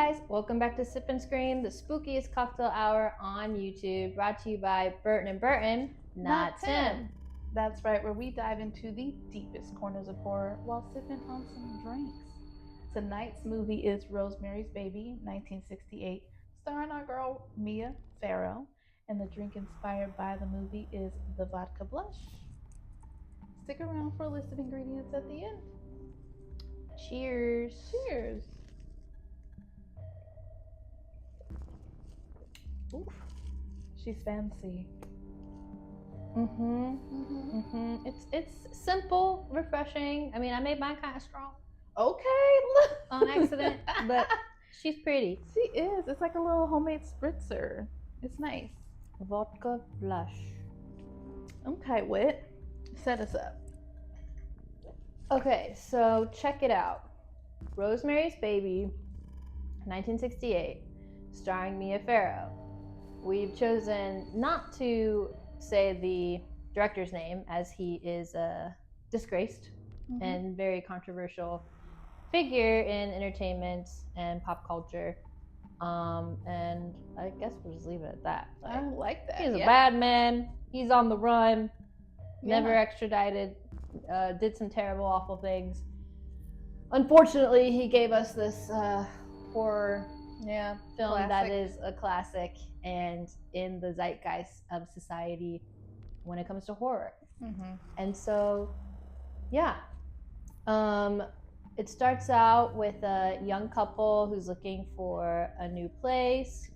guys, welcome back to Sip and Scream, the spookiest cocktail hour on YouTube, brought to you by Burton and Burton, not Tim. That's right, where we dive into the deepest corners of horror while sipping on some drinks. Tonight's movie is Rosemary's Baby, 1968, starring our girl Mia Farrow, and the drink inspired by the movie is the vodka blush. Stick around for a list of ingredients at the end. Cheers. Cheers. Oof, she's fancy. It's simple, refreshing. I mean, I made mine kind of strong Okay, on accident, but she's pretty. She is. It's like a little homemade spritzer. It's nice. Vodka blush. Okay, Wit, set us up. Okay, so check it out. Rosemary's Baby, 1968, starring Mia Farrow. We've chosen not to say the director's name as he is a disgraced and very controversial figure in entertainment and pop culture. And I guess we'll just leave it at that. I like that. He's a bad man. He's on the run. Never extradited. Did some terrible, awful things. Unfortunately, he gave us this horror film classic. that is a classic and in the zeitgeist of society when it comes to horror. And so, it starts out with a young couple who's looking for a new place.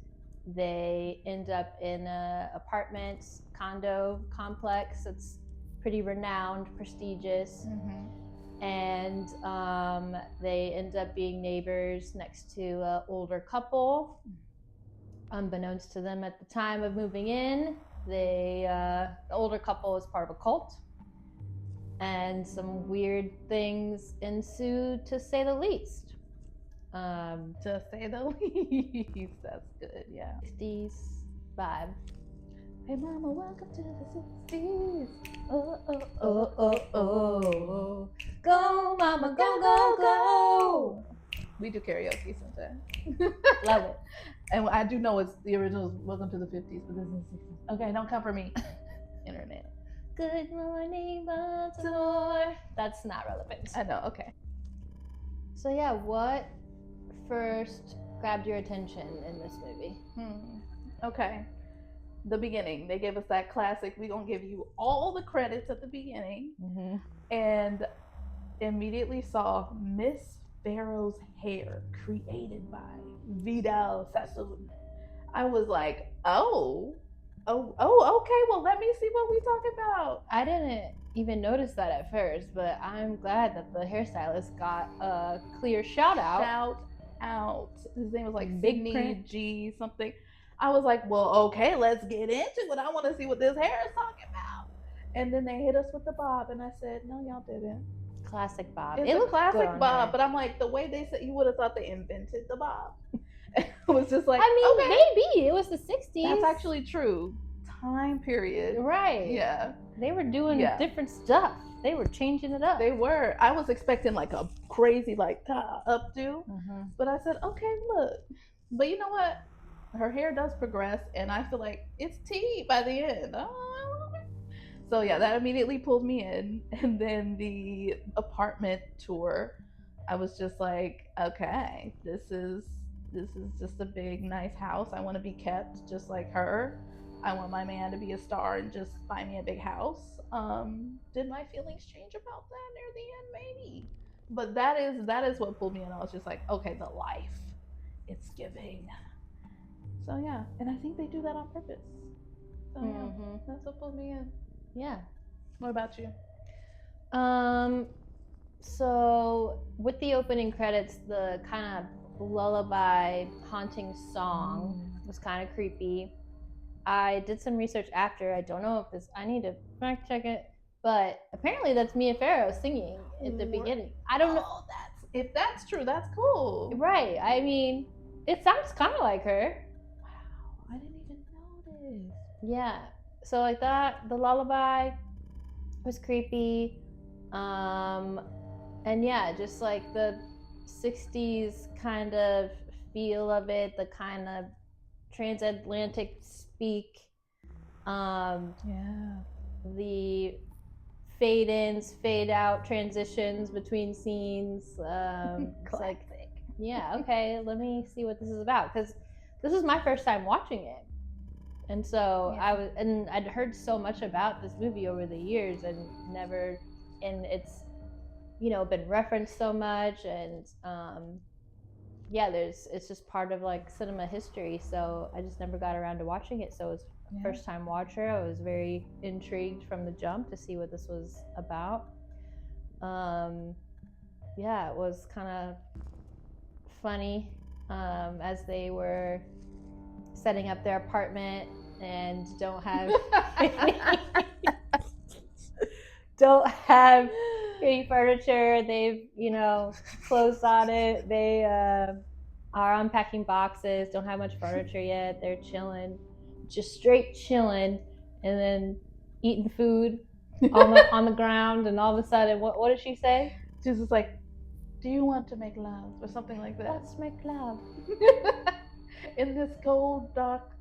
They end up in an apartment condo complex that's pretty renowned, prestigious. And they end up being neighbors next to an older couple. Unbeknownst to them at the time of moving in, the older couple is part of a cult. And some weird things ensue, to say the least. To say the least, that's good, yeah. 60s vibe. Hey mama, welcome to the 60s. Oh, oh, oh, oh, oh. Go, mama, go, go, go. We do karaoke sometimes. Love it. And I do know it's the original is Welcome to the 50s, but this is the 60s. Okay, don't come for me. Internet. Good morning, Baltimore. That's not relevant. I know, okay. So yeah, what first grabbed your attention in this movie? Okay. The beginning. They gave us that classic, we're going to give you all the credits at the beginning. And immediately saw Miss Farrow's hair created by Vidal Sassoon. I was like, oh, okay, well, let me see what we talk about. I didn't even notice that at first, but I'm glad that the hairstylist got a clear shout out. Shout out. His name was like Big Sidney print. G something. I was like, well, okay, let's get into it. I want to see what this hair is talking about. And then they hit us with the bob, and I said, no, y'all didn't. Classic bob. It's a classic bob, but I'm like, the way they said, you would have thought they invented the bob. It was just like, I mean, okay. maybe it was the 60s. That's actually true. Time period. Right. Yeah. They were doing different stuff. They were changing it up. They were. I was expecting like a crazy like updo, but I said, okay, look. But you know what? Her hair does progress, and I feel like it's tea by the end. So yeah, that immediately pulled me in. And then the apartment tour, I was just like, okay, this is just a big nice house. I want to be kept just like her. I want my man to be a star and just buy me a big house. Did my feelings change about that near the end? Maybe. But that is what pulled me in. I was just like, okay, the life it's giving. So yeah, and I think they do that on purpose. So yeah, that's what pulled me in. Yeah. What about you? So with the opening credits, the kind of lullaby haunting song was kind of creepy. I did some research after. I don't know if I need to fact check it, but apparently that's Mia Farrow singing at the beginning. I don't know. If that's true, that's cool. Right. I mean, it sounds kind of like her. Wow, I didn't even notice. Yeah. So like that, the lullaby was creepy. And yeah, just like the 60s kind of feel of it, the kind of transatlantic speak, the fade ins, fade out transitions between scenes. It's like, yeah, okay, let me see what this is about, because this is my first time watching it. And so I'd heard so much about this movie over the years and it's, been referenced so much, and it's just part of like cinema history. So I just never got around to watching it. So as a first time watcher, I was very intrigued from the jump to see what this was about. It was kind of funny as they were setting up their apartment and don't have any furniture. They've closed on it. They are unpacking boxes, don't have much furniture yet. They're chilling, just straight chilling, and then eating food on the ground. And all of a sudden, what did she say? She's just like, do you want to make love, or something like that? Let's make love in this cold, dark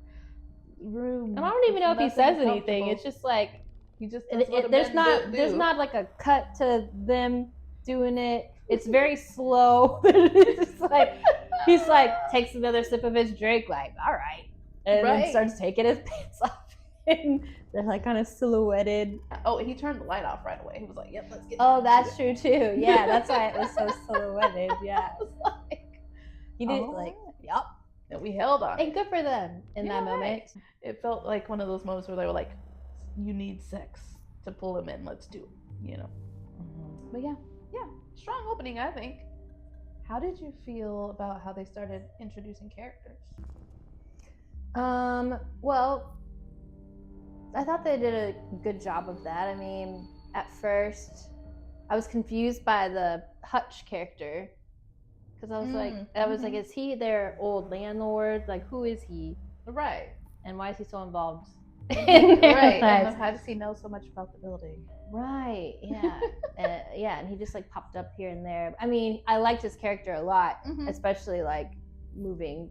room. And I don't even know if he says anything. It's just like he just there's not like a cut to them doing it. It's very slow. It's just like he's like takes another sip of his drink, like, all right, and then starts taking his pants off. And they're like kind of silhouetted. Oh, he turned the light off right away. He was like, yep, let's get that's true too. Yeah, that's why it was so silhouetted. Yeah. He did yep. And we held on. And good for them in that moment. It felt like one of those moments where they were like, you need sex to pull him in, let's do it, But yeah, strong opening, I think. How did you feel about how they started introducing characters? Well, I thought they did a good job of that. I mean, at first, I was confused by the Hutch character, because I was like, is he their old landlord? Like, who is he? Right. And why is he so involved? Right. And how does he know so much about the building? Right. Yeah. And he just like popped up here and there. I mean, I liked his character a lot, especially like moving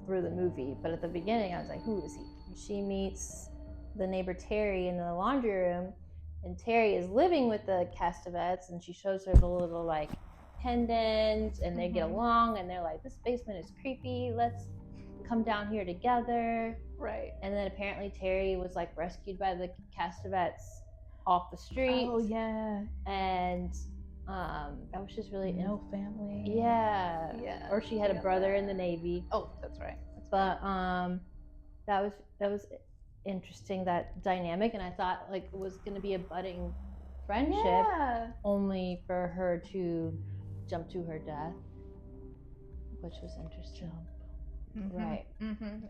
through the movie. But at the beginning, I was like, who is he? She meets the neighbor Terry in the laundry room, and Terry is living with the Castevets, and she shows her the little like pendant, and they get along, and they're like, this basement is creepy, let's come down here together. Right. And then apparently Terry was like rescued by the Castevets off the street. Oh yeah. And that was just really no family. Yeah. Or she had a brother in the Navy. Oh, that's right. But that was interesting, that dynamic, and I thought like it was going to be a budding friendship, only for her to jump to her death, which was interesting. Right.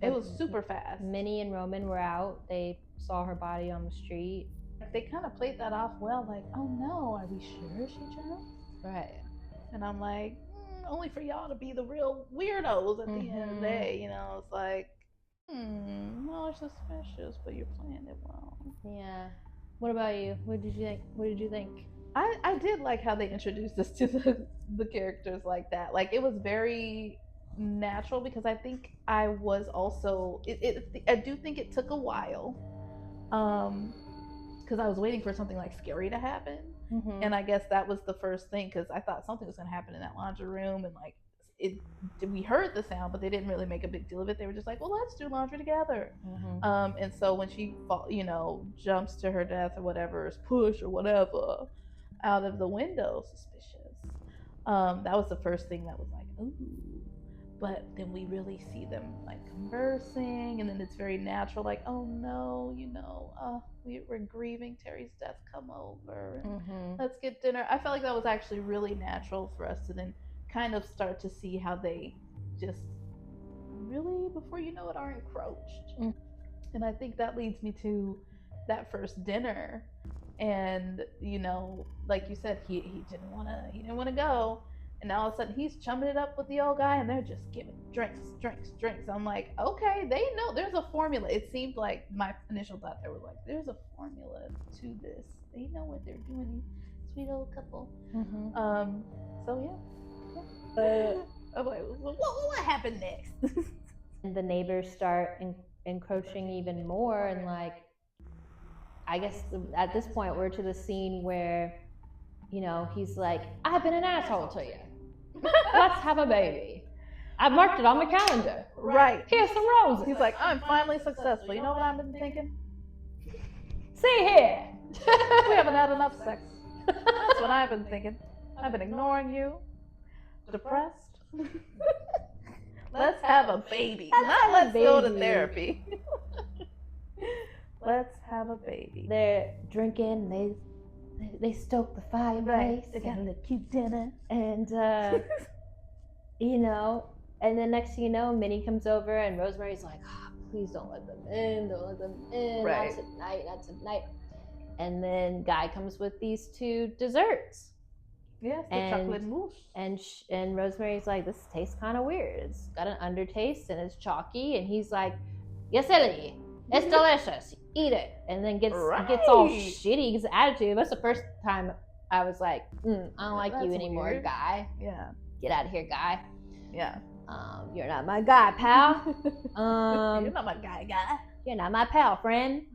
It was super fast. Minnie and Roman were out. They saw her body on the street. They kind of played that off well, like, oh no, are we sure she jumped? Right. And I'm like, only for y'all to be the real weirdos at the end of the day, It's like, well, it's suspicious, but you're playing it well. Yeah. What about you? What did you think? I did like how they introduced us to the characters like that. Like, it was very natural, because I think I was also I do think it took a while, because I was waiting for something like scary to happen, and I guess that was the first thing, because I thought something was going to happen in that laundry room, and like we heard the sound, but they didn't really make a big deal of it. They were just like, well, let's do laundry together. And so when she jumps to her death or whatever, is pushed or whatever out of the window, suspicious. That was the first thing that was like, ooh. But then we really see them like conversing, and then it's very natural, like, oh no, we're grieving Terry's death, come over and let's get dinner. I felt like that was actually really natural for us to then kind of start to see how they just really, before you know it, are encroached. And I think that leads me to that first dinner, and like you said, he didn't want to go. And all of a sudden, he's chumming it up with the old guy, and they're just giving drinks. I'm like, okay, they know there's a formula. It seemed like my initial thought, there was like, there's a formula to this. They know what they're doing. Sweet old couple. So yeah. I'm like, what happened next? And the neighbors start encroaching even more, and like, I guess at this point we're to the scene where, you know, he's like, I've been an asshole to you. Let's have a baby. I marked it on my calendar. Right. Here's some roses. He's like, I'm finally successful. You know what I've been thinking? See here. We haven't had enough sex. That's what I've been thinking. I've been ignoring you. Depressed. Let's have a baby. Not let's go to therapy. Let's have a baby. They're drinking. They stoke the fireplace. Right. They got a little cute dinner. And you know, and then next thing you know, Minnie comes over and Rosemary's like, oh, please don't let them in. Don't let them in. Right. Not tonight. Not tonight. And then Guy comes with these two desserts. Yes, the chocolate mousse. And Rosemary's like, this tastes kind of weird. It's got an undertaste and it's chalky. And he's like, yes, Ellie, it's delicious. Eat it. And then gets all shitty, gets attitude. That's the first time I was like, I don't like you anymore, weird. Guy. Yeah. Get out of here, Guy. Yeah. You're not my guy, pal. You're not my guy. You're not my pal, friend.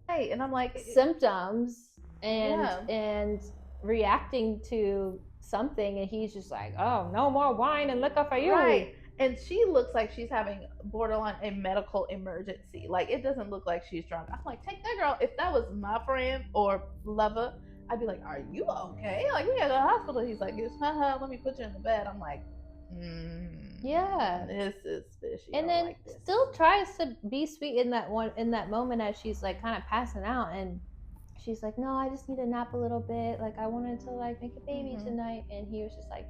Hey, and I'm like, symptoms and reacting to something, and he's just like, oh, no more wine and liquor for you. Right. And she looks like she's having borderline a medical emergency. Like, it doesn't look like she's drunk. I'm like, take that girl. If that was my friend or lover, I'd be like, are you okay? Like, we had a hospital. He's like, let me put you in the bed. I'm like, yeah, this is fishy. And then still tries to be sweet in that moment as she's like kind of passing out, and she's like, no, I just need to nap a little bit. Like, I wanted to like make a baby tonight. And he was just like,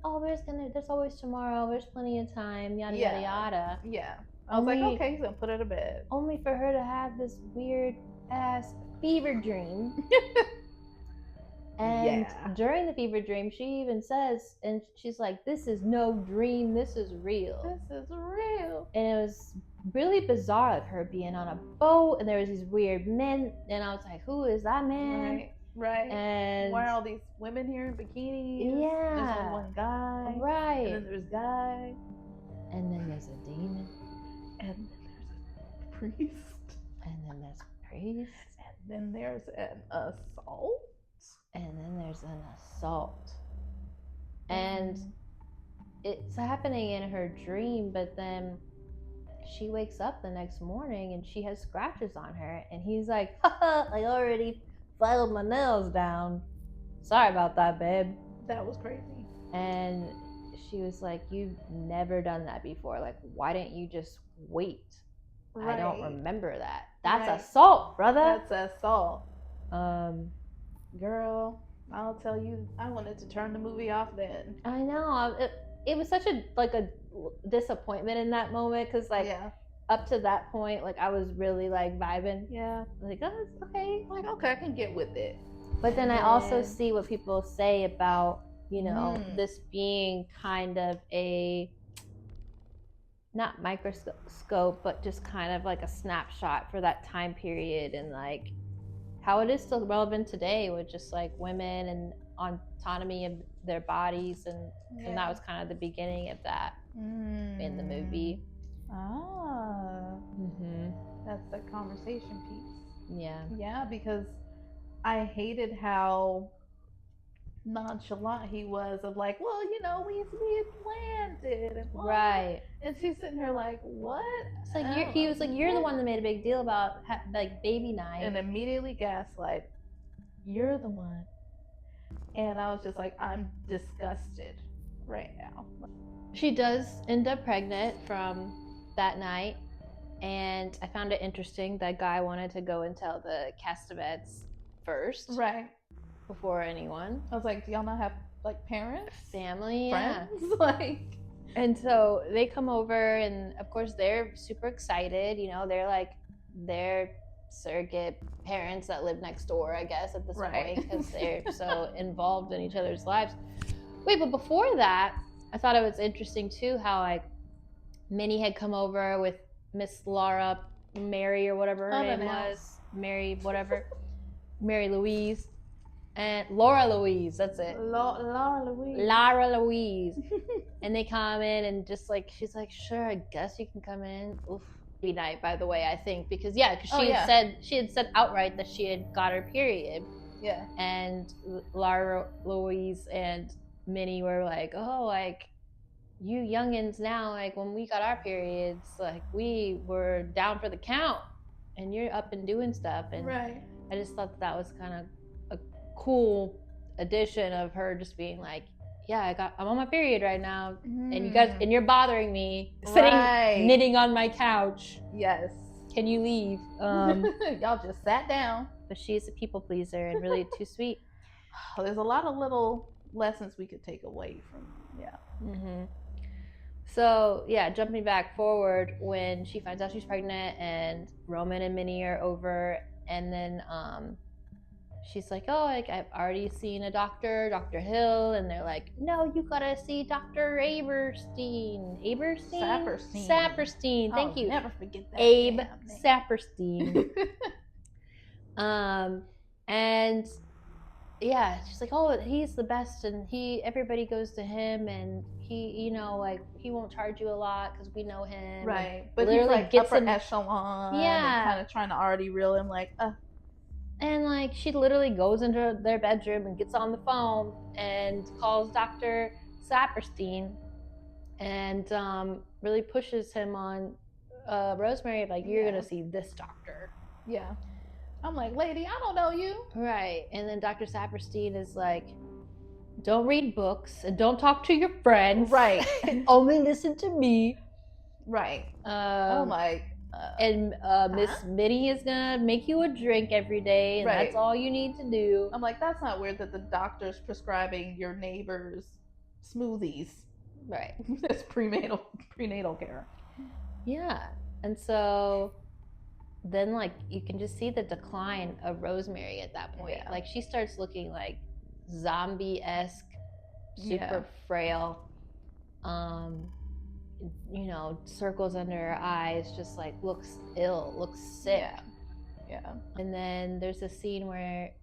oh, there's always tomorrow. There's plenty of time. Yada yada yada. Yeah. I was like, okay, he's gonna put her to bed. Only for her to have this weird ass fever dream. And during the fever dream, she even says, and she's like, this is no dream, this is real. This is real. And it was really bizarre, like her being on a boat, and there was these weird men, and I was like, who is that man? Right. And why are all these women here in bikinis? Yeah. There's only one guy. Right. And then there's Guy. And then there's a demon. And then there's a priest. And then there's a priest. And then there's an assault. And then there's an assault. And it's happening in her dream, but then she wakes up the next morning and she has scratches on her. And he's like, haha, I already filed my nails down. Sorry about that, babe. That was crazy. And she was like, you've never done that before. Like, why didn't you just wait? Right. I don't remember that. That's assault, brother. That's assault. Girl, I'll tell you, I wanted to turn the movie off then. I know. It was such a disappointment in that moment, because up to that point, like, I was really like vibing. Yeah. Like, oh, it's okay. Like, okay, I can get with it. But then I also see what people say about, you know, this being kind of a, not microscope, but just kind of like a snapshot for that time period, and like how it is still relevant today with just like women and autonomy of their bodies, and that was kind of the beginning of that in the movie. That's the conversation piece. Yeah, because I hated how nonchalant he was of like, well, you know, we had planned it, and right. And she's sitting there like, what? It's like he was like, you're the one that made a big deal about like baby night, and immediately gaslight. You're the one. And I was just like, I'm disgusted right now. She does end up pregnant from that night, and I found it interesting that Guy wanted to go and tell the Castevets first, right, before anyone. I was like, do y'all not have like parents, family, friends? Like, and so they come over, and of course they're super excited. You know, they're like they're surrogate parents that live next door, I guess, at this point, because they're so involved in each other's lives. Wait, but before that, I thought it was interesting too how like Minnie had come over with Miss Laura Mary or whatever her name was, Mary whatever, Mary Louise, and Laura Louise, that's it. Laura Louise. Lara Louise. And they come in and just like, she's like, sure, I guess you can come in. Oof. Night, by the way, I think, because she had said outright that she had got her period. Yeah. And Lara Louise and Minnie were like, oh, like, you youngins now, like, when we got our periods, like, we were down for the count, and you're up and doing stuff. And right. I just thought that was kind of a cool addition of her just being like, yeah, I'm on my period right now, and you're bothering me, sitting knitting on my couch. Yes. Can you leave? Y'all just sat down. But she's a people pleaser and really too sweet. There's a lot of little lessons we could take away from. Yeah. Mm-hmm. So yeah, jumping back forward, when she finds out she's pregnant and Roman and Minnie are over, and then she's like, oh, like, I've already seen a doctor, Dr. Hill, and they're like, no, you gotta see Dr. Saperstein. Thank you. Never forget that. Abe Saperstein. And yeah, she's like, oh, he's the best, and everybody goes to him, and he, you know, like, he won't charge you a lot because we know him. Right. But he's like upper echelon. Yeah. And kind of trying to already reel him like, And like, she literally goes into their bedroom and gets on the phone and calls Dr. Saperstein and really pushes him on Rosemary, like, you're gonna see this doctor. Yeah. I'm like, lady, I don't know you. Right. And then Dr. Saperstein is like, don't read books and don't talk to your friends. Right. Only listen to me. Right. I'm like, and Miss Minnie is gonna make you a drink every day, and that's all you need to do. I'm like, that's not weird that the doctor's prescribing your neighbor's smoothies. Right. That's prenatal care. Yeah. And so then, like, you can just see the decline of Rosemary at that point. Yeah. Like, she starts looking like zombie-esque, super frail. You know, circles under her eyes, just like looks ill, looks sick. Yeah. And then there's a scene where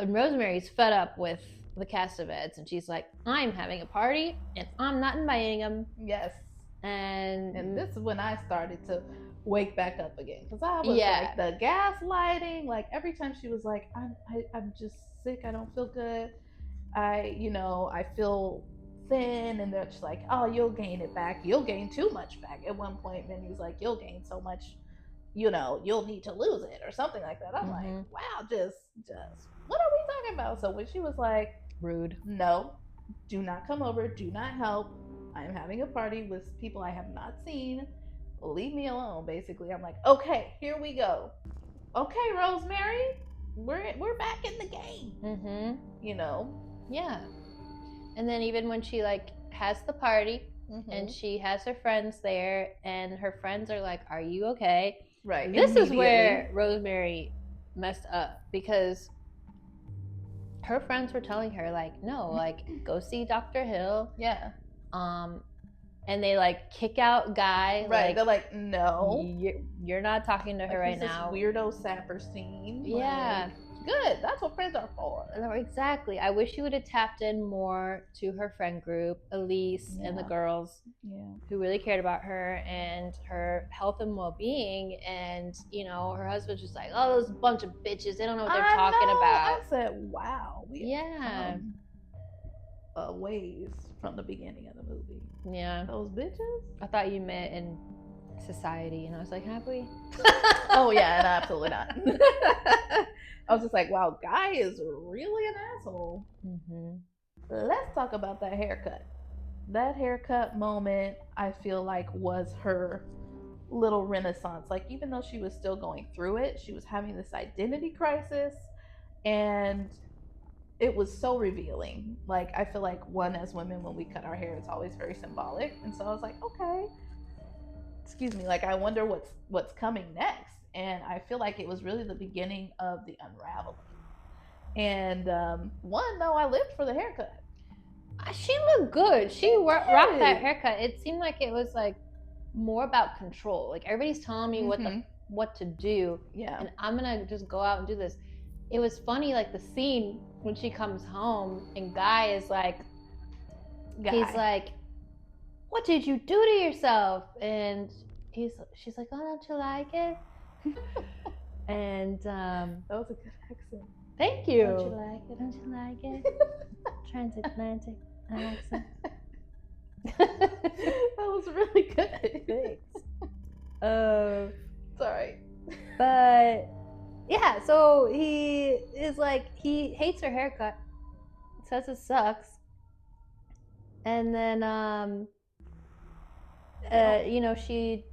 Rosemary's fed up with the Cassavetes, and she's like, I'm having a party and I'm not inviting them. Yes. And this is when I started to wake back up again, because I was like, the gaslighting, like every time she was like, I'm just sick, I don't feel good, I feel thin, and they're just like, oh, you'll gain it back, you'll gain too much back. At one point Minnie's like, you'll gain so much, you'll need to lose it or something like that. I'm like, wow, just what are we talking about? So when she was like, rude, no, do not come over, do not help, I am having a party with people I have not seen, leave me alone, basically. I'm like, okay, here we go. Okay, Rosemary, we're back in the game. Yeah. And then even when she like has the party and she has her friends there, and her friends are like, are you okay? Right. This is where Rosemary messed up, because her friends were telling her like, no, like, go see Dr. Hill. Yeah. And they like kick out Guy. Right. Like, they're like, no, you're not talking to her right now. This weirdo Saperstein. Yeah. Like, good. That's what friends are for. Exactly. I wish you would have tapped in more to her friend group, Elise and the girls, who really cared about her and her health and well-being. And her husband's just like, oh, those bunch of bitches, they don't know what they're talking about. I said, wow. Yeah. Ways from the beginning of the movie. Yeah. Those bitches? I thought you meant in society, and I was like, have we? Oh yeah, no, absolutely not. I was just like, wow, Guy is really an asshole. Let's talk about that haircut. That haircut moment, I feel like, was her little renaissance. Like, even though she was still going through it, she was having this identity crisis, and it was so revealing. Like, I feel like, as women, when we cut our hair, it's always very symbolic. And so I was like, okay, excuse me, like, I wonder what's coming next. And I feel like it was really the beginning of the unraveling. And I lived for the haircut. She looked good. She rocked that haircut. It seemed like it was like more about control. Like, everybody's telling me what to do. Yeah. And I'm gonna just go out and do this. it was funny, like the scene when she comes home and Guy is like, he's like, what did you do to yourself? And she's like, oh, don't you like it? And that was a good accent. Thank you. Don't you like it? Don't you like it? Transatlantic accent. That was really good. Thanks. Sorry. But yeah, so he is like, he hates her haircut, says it sucks, and then she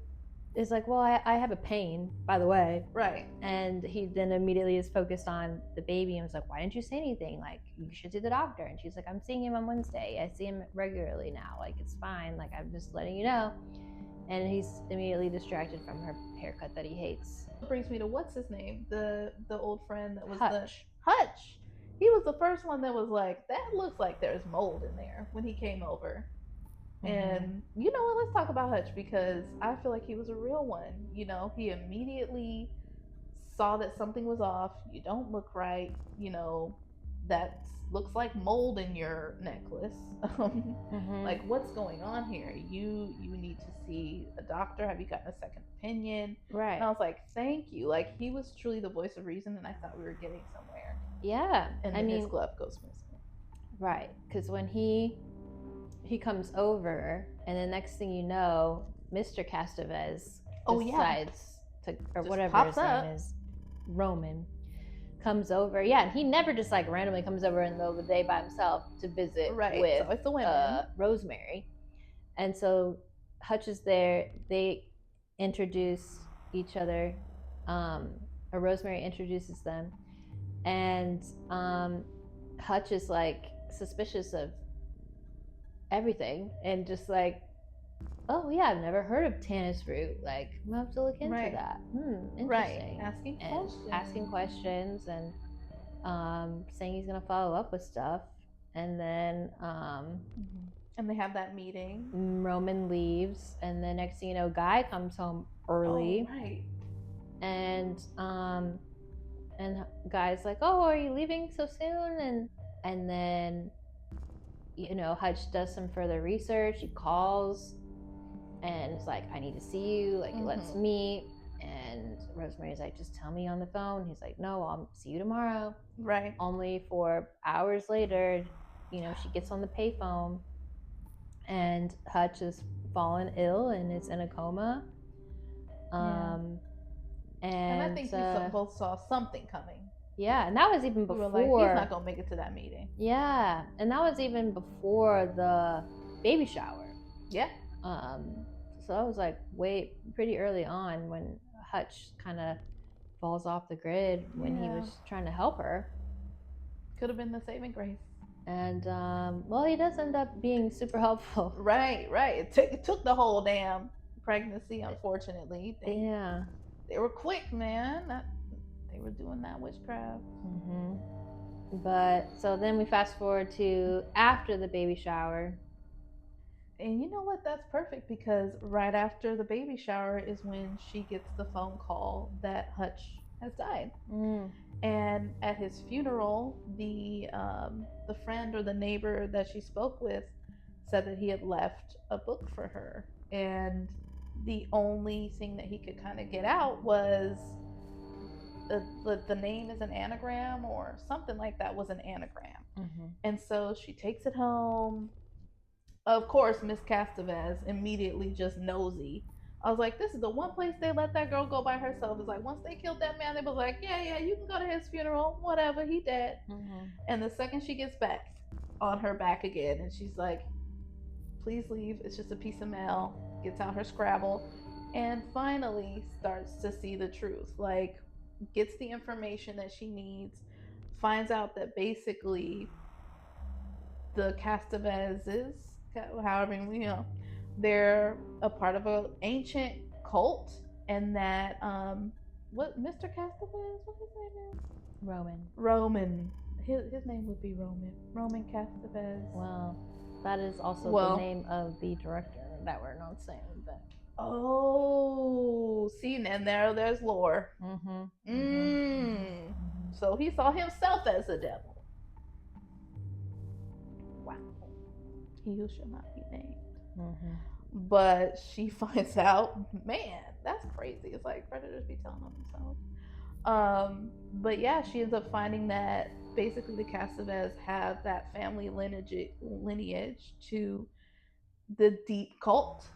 is like, well, I have a pain, by the way. Right. And he then immediately is focused on the baby and was like, why didn't you say anything? Like, you should see the doctor. And she's like, I'm seeing him on Wednesday. I see him regularly now. Like, it's fine. Like, I'm just letting you know. And he's immediately distracted from her haircut that he hates. Brings me to what's his name? The old friend that was Hutch. Hutch. He was the first one that was like, that looks like there's mold in there when he came over. And you know what, let's talk about Hutch, because I feel like he was a real one. You know, he immediately saw that something was off. You don't look right. You know, that looks like mold in your necklace. Like, what's going on here? You need to see a doctor. Have you gotten a second opinion? Right. And I was like, thank you. Like, he was truly the voice of reason, and I thought we were getting somewhere. Yeah. And then his glove goes missing. Right. Because when he comes over, and the next thing you know, Mr. Castevez decides to, or just whatever his name is, Roman, comes over. Yeah, and he never just like randomly comes over in the middle of the day by himself to visit with Rosemary. And so Hutch is there. They introduce each other, or Rosemary introduces them, and Hutch is like suspicious of everything and just like, oh yeah, I've never heard of Tannis fruit. Like, I'm gonna have to look into that. Interesting. Right. Asking questions and saying he's gonna follow up with stuff. And then and they have that meeting. Roman leaves, and the next thing you know, Guy comes home early. Oh, right. And Guy's like, oh, are you leaving so soon? And then, you know, Hutch does some further research. He calls and it's like, I need to see you. Like, let's meet. And Rosemary's like, just tell me on the phone. He's like, no, I'll see you tomorrow. Right. Only for hours later, you know, she gets on the payphone and Hutch has fallen ill and is in a coma. And I think we both saw something coming. Yeah, and that was even before. We were like, he's not gonna make it to that meeting. Yeah, and that was even before the baby shower. Yeah. So I was like, pretty early on when Hutch kind of falls off the grid when he was trying to help her. Could have been the saving grace. And well, he does end up being super helpful. Right. It took the whole damn pregnancy, unfortunately. They were quick, man. They were doing that witchcraft. But so then we fast forward to after the baby shower. And you know what? That's perfect, because right after the baby shower is when she gets the phone call that Hutch has died. And at his funeral, the friend or the neighbor that she spoke with said that he had left a book for her. And the only thing that he could kind of get out was the name is an anagram or something like that, was an anagram. And so she takes it home. Of course, Miss Castevez immediately just nosy. I was like, this is the one place they let that girl go by herself. It's like, once they killed that man, they was like, yeah, you can go to his funeral, whatever, he dead. And the second she gets back on her back again, and she's like, please leave, it's just a piece of mail, gets out her Scrabble, and finally starts to see the truth. Like, gets the information that she needs, finds out that basically the Castevezes, however, you know, they're a part of an ancient cult, and that what Mr. Castevez, what his name is? Roman. His name would be Roman Castevez. Well, that is also the name of the director that we're not saying, but oh, see, and there's lore. So he saw himself as the devil. Wow. He who shall not be named. Mm-hmm. But she finds out, man, that's crazy. It's like predators be telling on themselves. But yeah, she ends up finding that basically the Cassavetes have that family lineage to the deep cult,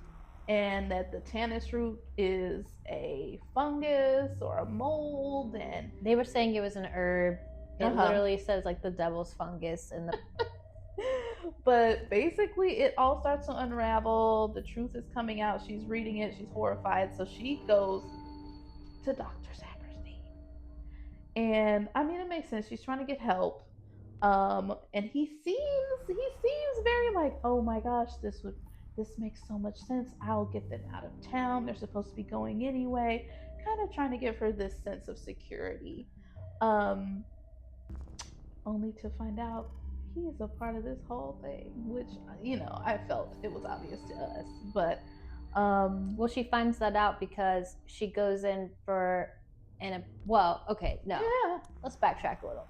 and that the tannis root is a fungus or a mold, and They were saying it was an herb. It literally says like the devil's fungus in the. But basically, it all starts to unravel. The truth is coming out. She's reading it. She's horrified. So she goes to Dr. Saperstein. And I mean, it makes sense. She's trying to get help. And he seems very like, oh my gosh, this makes so much sense. I'll get them out of town. They're supposed to be going anyway. Kind of trying to give her this sense of security. Only to find out he is a part of this whole thing, which, you know, I felt it was obvious to us. But well, she finds that out because she goes in for let's backtrack a little.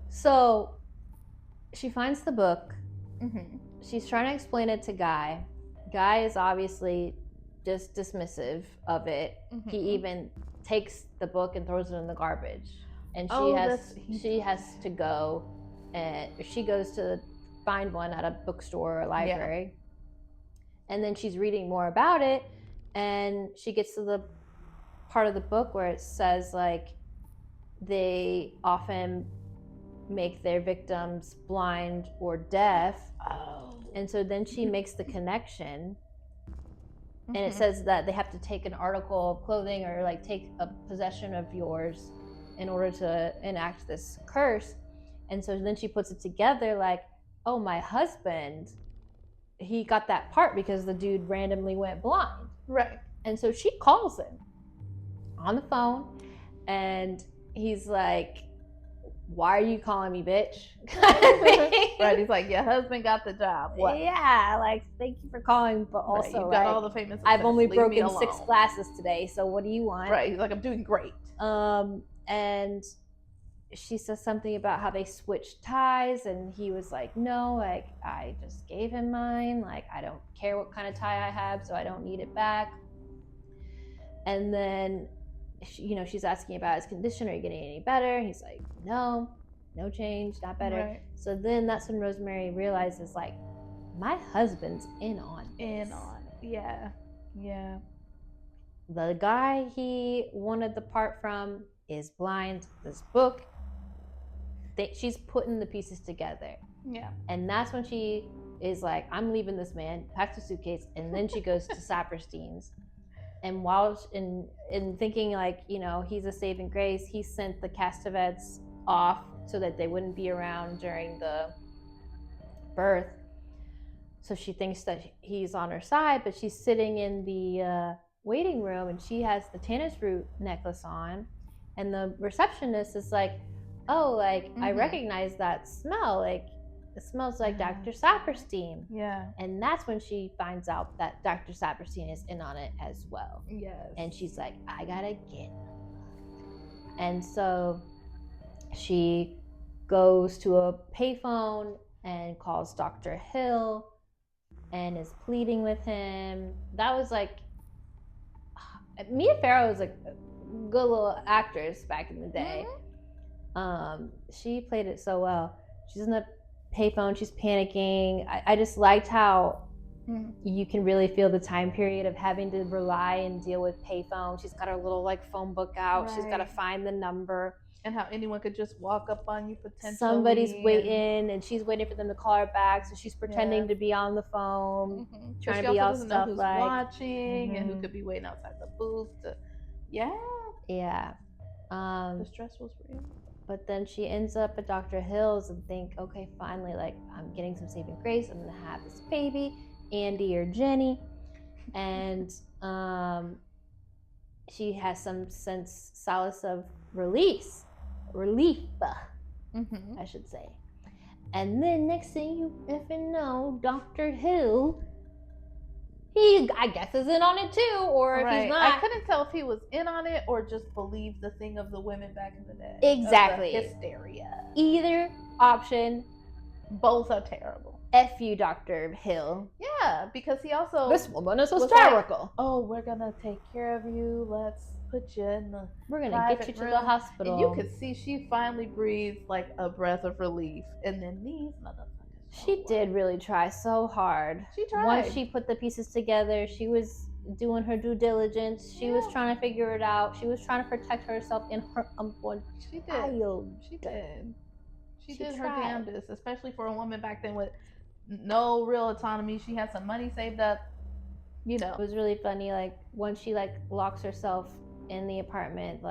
So she finds the book. Mm-hmm. She's trying to explain it to Guy. Guy is obviously just dismissive of it. Mm-hmm. He even takes the book and throws it in the garbage. And she has to go, and she goes to find one at a bookstore or library. Yeah. And then she's reading more about it, and she gets to the part of the book where it says like they often make their victims blind or deaf. Oh. And so then she makes the connection. Mm-hmm. And it says that they have to take an article of clothing or like take a possession of yours in order to enact this curse. And so then she puts it together like, oh, my husband, he got that part because the dude randomly went blind. Right. And so she calls him on the phone, and he's like, why are you calling me bitch? Right, he's like, your husband got the job. What? Yeah, like, thank you for calling, but also, you got all the famous. I've only broken 6 glasses today, so what do you want? Right, he's like, I'm doing great. And she says something about how they switched ties, and he was like, no, like, I just gave him mine. Like, I don't care what kind of tie I have, so I don't need it back. And then, she's asking about his condition. Are you getting any better? He's like, no change, not better. Right. So then that's when Rosemary realizes, like, my husband's in on this. Yeah. The guy he wanted the part from is blind. This book, she's putting the pieces together. Yeah. And that's when she is like, I'm leaving this man, packs her suitcase, and then she goes to Saperstein's. And while in thinking like, he's a saving grace, he sent the Cassavetes off so that they wouldn't be around during the birth. So she thinks that he's on her side, but she's sitting in the waiting room, and she has the tannis root necklace on, and the receptionist is like, oh, like, I recognize that smell, like, it smells like Dr. Saperstein. Yeah. And that's when she finds out that Dr. Saperstein is in on it as well. Yes. And she's like, I gotta get. And so she goes to a payphone and calls Dr. Hill and is pleading with him. That was like, Mia Farrow was like good little actress back in the day. She played it so well. She's in the payphone, she's panicking. I just liked how you can really feel the time period of having to rely and deal with payphone. She's got her little like phone book out. Right. She's got to find the number. And how anyone could just walk up on you potentially. Somebody's waiting, and she's waiting for them to call her back, so she's pretending to be on the phone, trying to be all stuff who's like watching and who could be waiting outside the booth. Yeah. The stress was real. But then she ends up at Dr. Hill's and think, okay, finally, like, I'm getting some saving grace. I'm gonna have this baby, Andy or Jenny, and she has some solace of relief, I should say. And then next thing you effing know, Dr. Hill, he, I guess, is in on it too, or if he's not. I couldn't tell if he was in on it or just believed the thing of the women back in the day. Exactly. Of the hysteria. Either option. Both are terrible. F you, Dr. Hill. Yeah, because he also... This woman is hysterical. Like, oh, we're going to take care of you. Let's put you in the We're going to get you to the hospital. And you could see she finally breathed like a breath of relief. And then these motherfuckers. She did really try so hard. She tried. Once she put the pieces together, she was doing her due diligence. She was trying to figure it out. She was trying to protect herself in her unborn child. She did. She did her damnedest, especially for a woman back then with no real autonomy. She had some money saved up. It was really funny. Like when she locks herself in the apartment,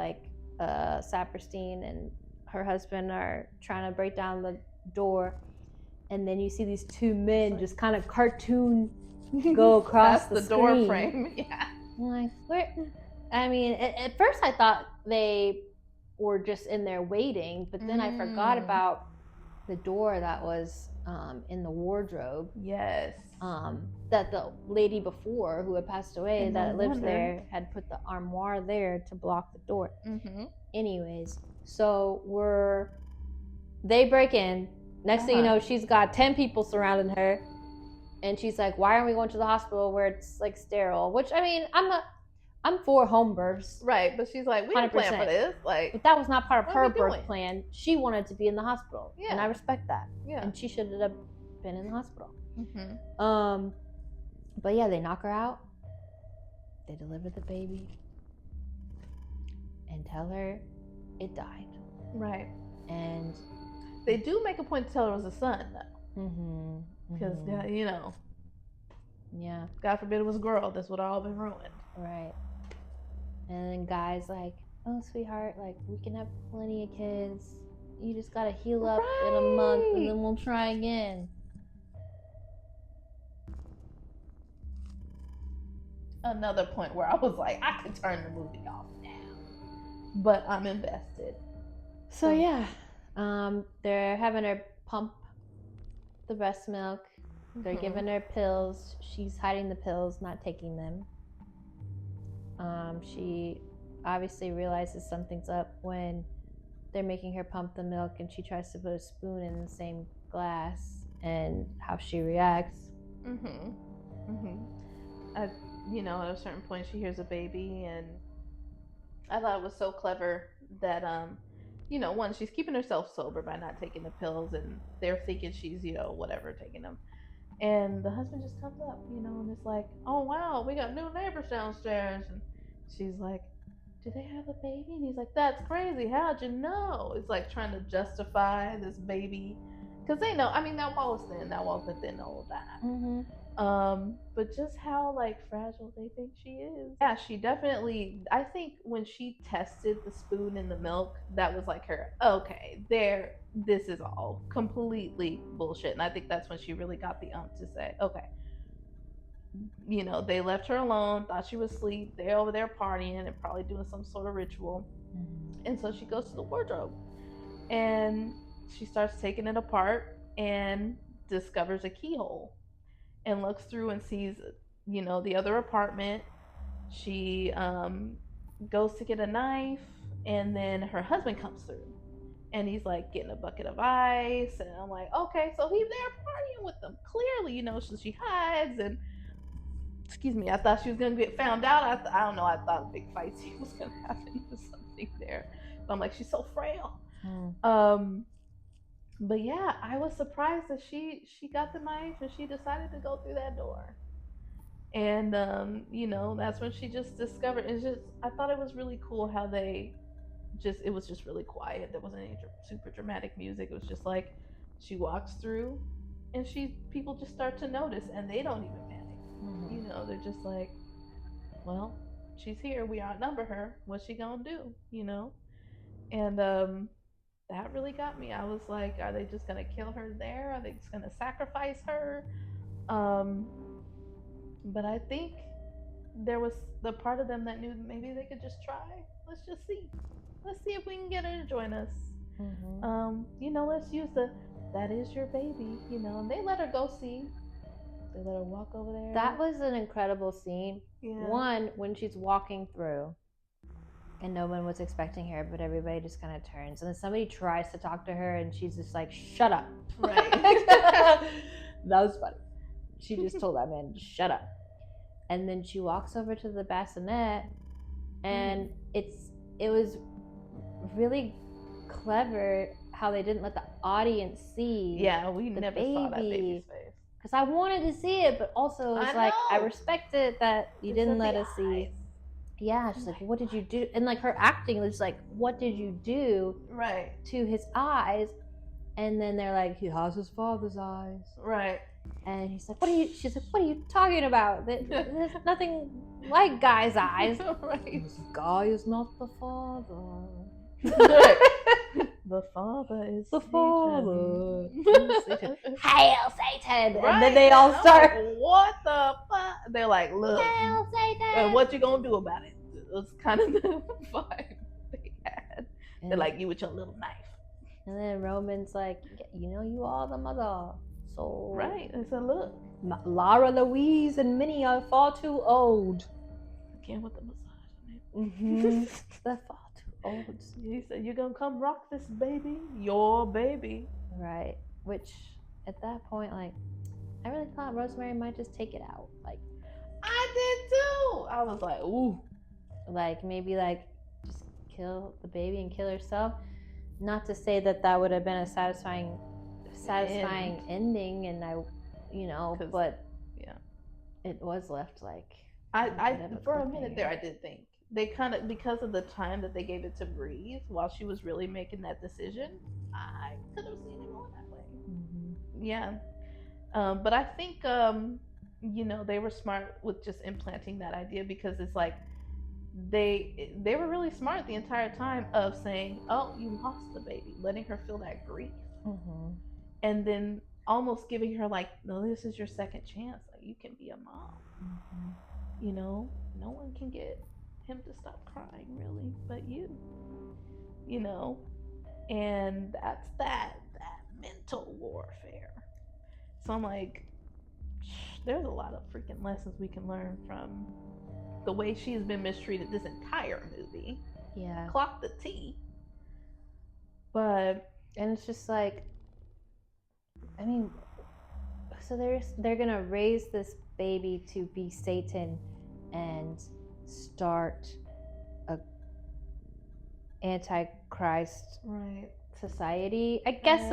Saperstein and her husband are trying to break down the door, and then you see these two men just kind of cartoon go across the door frame. Yeah. I'm like, where? I mean, at first I thought they were just in there waiting, but then I forgot about the door that was in the wardrobe. Yes. That the lady before who had passed away that lived there had put the armoire there to block the door. Anyways, so they break in. Next thing you know, she's got 10 people surrounding her, and she's like, "Why aren't we going to the hospital where it's like sterile?" Which, I mean, I'm for home births, right? But she's like, "We didn't plan for this." But that was not part of her birth plan. She wanted to be in the hospital, and I respect that. Yeah, and she should have been in the hospital. But yeah, they knock her out. They deliver the baby, and tell her it died. Right. And they do make a point to tell her it was a son, though. Because, yeah. God forbid it was a girl. This would all been ruined. Right. And then Guy's like, "Oh, sweetheart, we can have plenty of kids. You just gotta heal up in a month, and then we'll try again." Another point where I was like, I could turn the movie off now, but I'm invested. So yeah, they're having her pump the breast milk. They're giving her pills. She's hiding the pills, not taking them. She obviously realizes something's up when they're making her pump the milk, and she tries to put a spoon in the same glass, and how she reacts. At a certain point she hears a baby, and I thought it was so clever that one, she's keeping herself sober by not taking the pills, and they're thinking she's whatever, taking them, and the husband just comes up, and it's like, "Oh wow, we got new neighbors downstairs," and she's like, "Do they have a baby?" And he's like, "That's crazy, how'd you know?" It's like trying to justify this baby, because they know, I mean, that wall was thin, that wall's been thin the whole time. But just how fragile they think she is. Yeah, she definitely, I think when she tested the spoon in the milk, that was like her, okay, this is all completely bullshit. And I think that's when she really got the to say, okay, they left her alone, thought she was asleep, they're over there partying and probably doing some sort of ritual. And so she goes to the wardrobe and she starts taking it apart and discovers a keyhole and looks through and sees, the other apartment. She goes to get a knife, and then her husband comes through, and he's getting a bucket of ice, and I'm like, okay, so he's there partying with them clearly, so she hides, and excuse me, I thought she was gonna get found out. I don't know, I thought a big fight scene was gonna happen or something there, but I'm like, she's so frail. But yeah, I was surprised that she got the knife and she decided to go through that door. And that's when she just discovered, I thought it was really cool how it was just really quiet. There wasn't any super dramatic music. It was just she walks through and people just start to notice, and they don't even panic. They're just like, well, she's here, we outnumber her, what's she gonna do? And that really got me. I was like, are they just gonna kill her there? Are they just gonna sacrifice her? But I think there was the part of them that knew maybe they could just try. Let's just see. Let's see if we can get her to join us. Let's use that is your baby, and they let her go see. They let her walk over there. That was an incredible scene. Yeah. One, when she's walking through and no one was expecting her, but everybody just kind of turns. And then somebody tries to talk to her and she's just like, shut up. Right. That was funny. She just told that man to shut up. And then she walks over to the bassinet and it was really clever how they didn't let the audience see. Yeah, we never saw that baby's face. Because I wanted to see it, but also it's like, I respected that you didn't let us see. Yeah, she's like, what did you do? And like her acting was like, what did you do to his eyes? And then they're like, he has his father's eyes. Right. And he's like, she's like, what are you talking about? There's nothing like Guy's eyes. Right. Guy is not the father. The father is the Satan. Father. Hail Satan! Right. And then they all start. Like, what the fuck? They're like, look. Hail Satan! And what you gonna do about it? It was kind of the vibe they had. They're like, you with your little knife. And then Roman's like, you are the mother. So. Right. They said, look. Lara Louise and Minnie are far too old. Again with the massage. Mm-hmm. They're far too old. He said, you're gonna come rock this baby? Your baby. Right. Which, at that point, like, I really thought Rosemary might just take it out. Like, I did too. I was like, ooh. Like, maybe, like, just kill the baby and kill herself. Not to say that would have been a satisfying ending, and but yeah, it was left like. I for a minute there, I did think they kind of, because of the time that they gave it to breathe while she was really making that decision, I could have seen it going that way. Mm-hmm. Yeah, but I think they were smart with just implanting that idea, because it's like they were really smart the entire time of saying, oh, you lost the baby, letting her feel that grief, and then almost giving her like, no, this is your second chance, like, you can be a mom. No one can get him to stop crying really but you, and that's that mental warfare. So I'm like, there's a lot of freaking lessons we can learn from the way she's been mistreated this entire movie. Yeah. Clock the T. But and it's just like, I mean, so they're gonna raise this baby to be Satan and start a antichrist society. I guess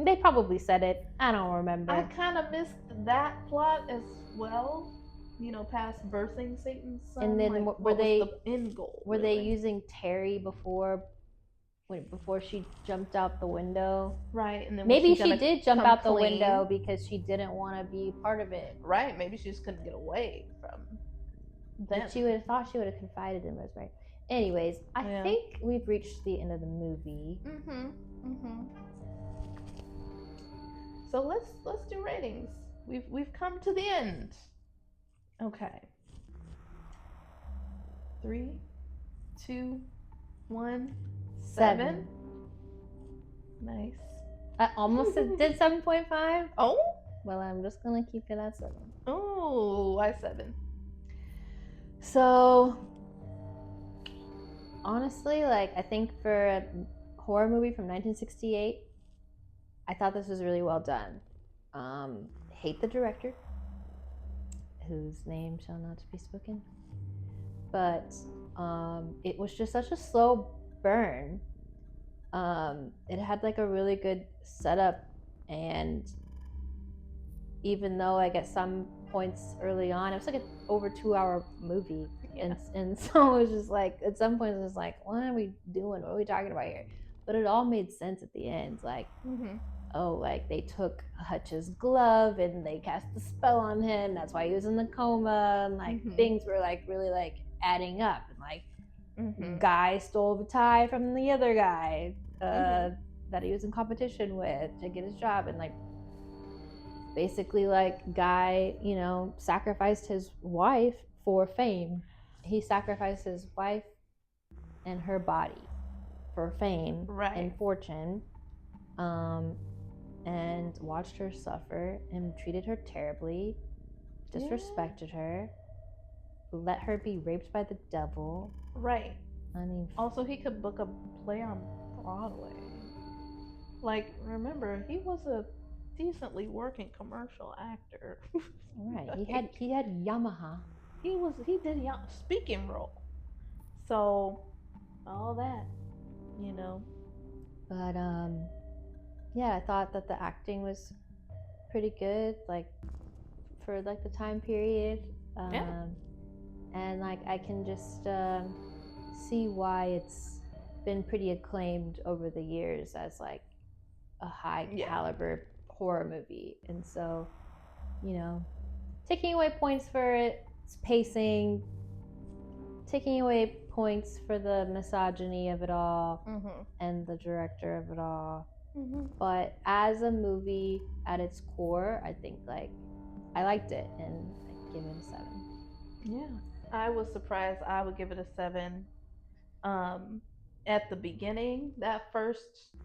they probably said it. I don't remember. I kind of missed that plot as well. Past birthing Satan's son. And then like, were they the end goal? Were they using Terry before she jumped out the window? Right, and then maybe she did jump out the window because she didn't want to be part of it. Right, maybe she just couldn't get away from them. She would have thought she would have confided in Rosemary. Anyways, I think we've reached the end of the movie. So let's do ratings. We've come to the end. Okay. 3, 2, 1. 7. Nice. I almost did 7.5. Oh? Well, I'm just gonna keep it at 7. Oh, why 7? So, honestly, like, I think for a horror movie from 1968, I thought this was really well done. Hate the director, whose name shall not be spoken, but it was just such a slow burn. It had like a really good setup, and even though like at some points early on, it was like an over 2-hour movie, and so it was just like at some points it was like, what are we doing? What are we talking about here? But it all made sense at the end. Like, like they took Hutch's glove and they cast the spell on him. That's why he was in the coma, and like things were like really like adding up, and like. Guy stole the tie from the other guy that he was in competition with to get his job, and like basically like Guy sacrificed his wife for fame. He sacrificed his wife and her body for fame and fortune, and watched her suffer and treated her terribly, disrespected her, let her be raped by the devil. Right. I mean, Also, he could book a play on Broadway. Like, remember, he was a decently working commercial actor. right. He had Yamaha. He did a speaking role. So all that, you know. But yeah, I thought that the acting was pretty good, like for like the time period. Yeah. And like I can just see why it's been pretty acclaimed over the years as like a high caliber horror movie. And so, you know, taking away points for its pacing, taking away points for the misogyny of it all, and the director of it all. But as a movie at its core, I think like I liked it and I give it a 7. Yeah. I was surprised I would give it a 7. At the beginning, that first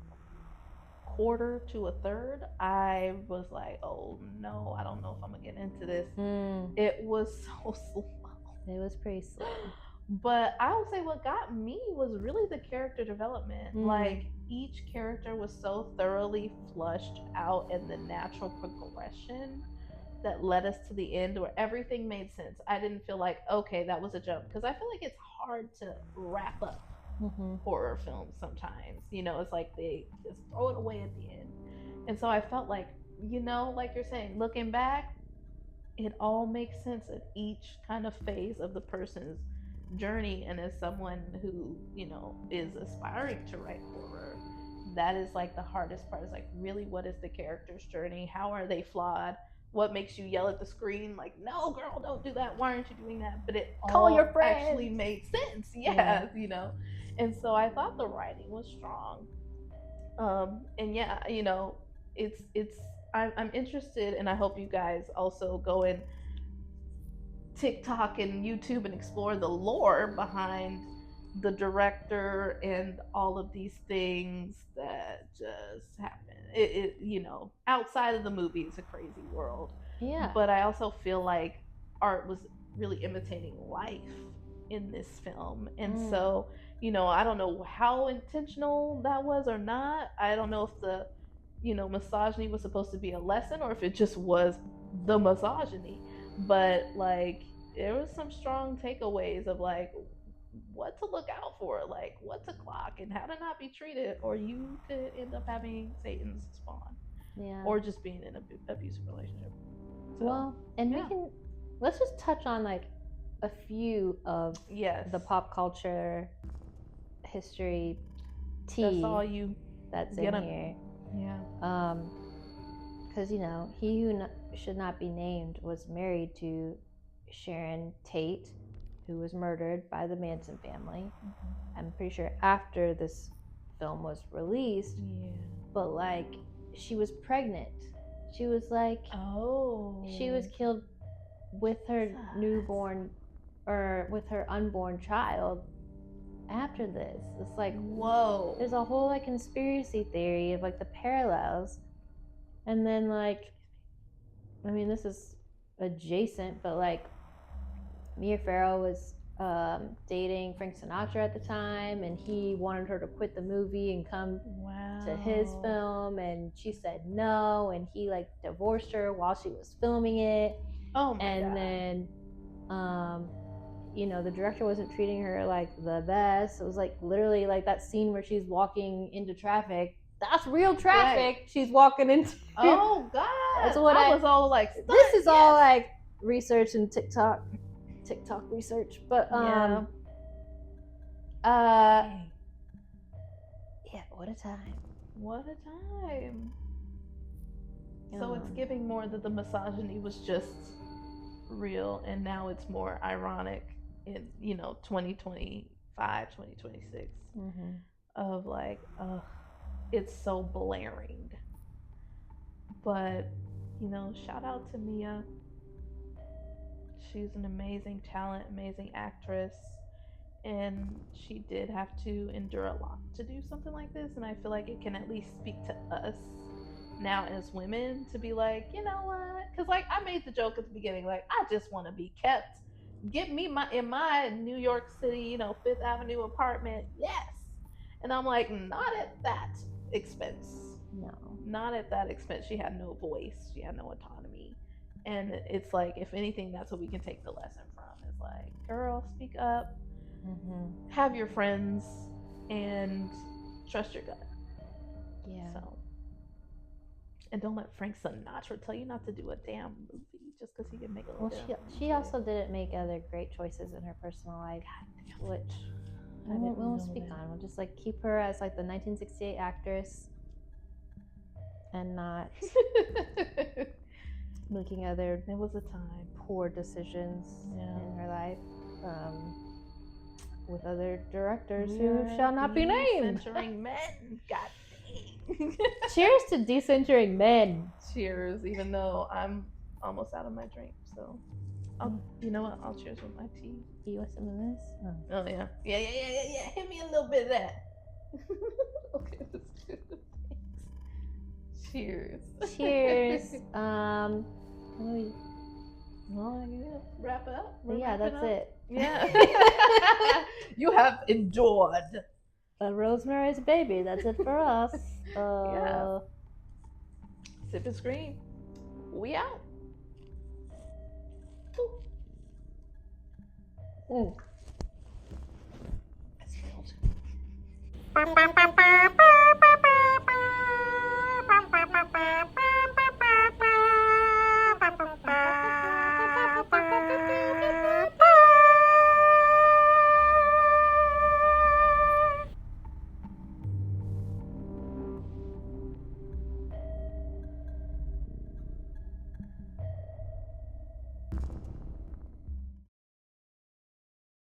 quarter to a third, I was like, oh no, I don't know if I'm gonna get into this. It was so slow. It was pretty slow. But I would say what got me was really the character development. Like, each character was so thoroughly flushed out, and the natural progression that led us to the end where everything made sense. I didn't feel like, okay, that was a jump. Because I feel like it's hard to wrap up horror films sometimes. You know, it's like they just throw it away at the end. And so I felt like, you know, like you're saying, looking back, it all makes sense at each kind of phase of the person's journey. And as someone who, you know, is aspiring to write horror, that is like the hardest part, is like, really, what is the character's journey? How are they flawed? What makes you yell at the screen like, no girl, don't do that, why aren't you doing that? But it Call all your friends. actually made sense. Yeah, you know. And so I thought the writing was strong. And yeah, you know, it's I'm interested, and I hope you guys also go and TikTok and YouTube and explore the lore behind the director and all of these things that just happen. It you know, outside of the movie, it's a crazy world. Yeah. But I also feel like art was really imitating life in this film. And so, you know, I don't know how intentional that was or not. I don't know if the, you know, misogyny was supposed to be a lesson or if it just was the misogyny. But like, there was some strong takeaways of like what to look out for, like what to clock and how to not be treated, or you could end up having Satan's spawn. Yeah. Or just being in an abusive relationship. So, well, and we can, let's just touch on like a few of the pop culture history tea that's all you that's in here. Yeah. Because you know, he who should not be named was married to Sharon Tate, who was murdered by the Manson family. I'm pretty sure after this film was released. Yeah. But like, she was pregnant. She was like, she was killed with her newborn, or with her unborn child after this. It's like, whoa, there's a whole like conspiracy theory of like the parallels. And then like, I mean, this is adjacent, but like Mia Farrow was dating Frank Sinatra at the time, and he wanted her to quit the movie and come to his film, and she said no, and he like divorced her while she was filming it. Oh my and God. Then you know, the director wasn't treating her like the best. It was like literally like that scene where she's walking into traffic. That's real traffic. Right. She's walking into. Oh God. That's what I was all like, this is all like research and TikTok research. But yeah, what a time. What a time. So it's giving more that the misogyny was just real, and now it's more ironic in, you know, 2025, 2026 of like, it's so blaring. But, you know, shout out to Mia. She's an amazing talent, amazing actress, and she did have to endure a lot to do something like this. And I feel like it can at least speak to us now as women to be like, you know what? Because like I made the joke at the beginning, like I just want to be kept. Get me in my New York City, Fifth Avenue apartment, yes. And I'm like, not at that expense. No. Not at that expense. She had no voice. She had no autonomy. And it's like, if anything, that's what we can take the lesson from. Is like, girl, speak up, have your friends, and trust your gut. Yeah. So, and don't let Frank Sinatra tell you not to do a damn movie just because he can make a little. Well, she also didn't make other great choices in her personal life, which we won't speak on. We'll just like keep her as like the 1968 actress, and not making other. There was a time poor decisions in her life. With other directors who shall not be named. Decentering men. God dang. Cheers to decentering men. Cheers, even though I'm almost out of my drink. So, you know what? I'll cheers with my tea. You want some of this? Oh yeah. Yeah. Hit me a little bit of that. Okay, that's good. Thanks. Cheers. Cheers. Well, wrap up. Yeah, that's it. Yeah. You have endured. Rosemary's Baby. That's it for us. Yeah. Sip and scream. We out. Ooh. I smelled.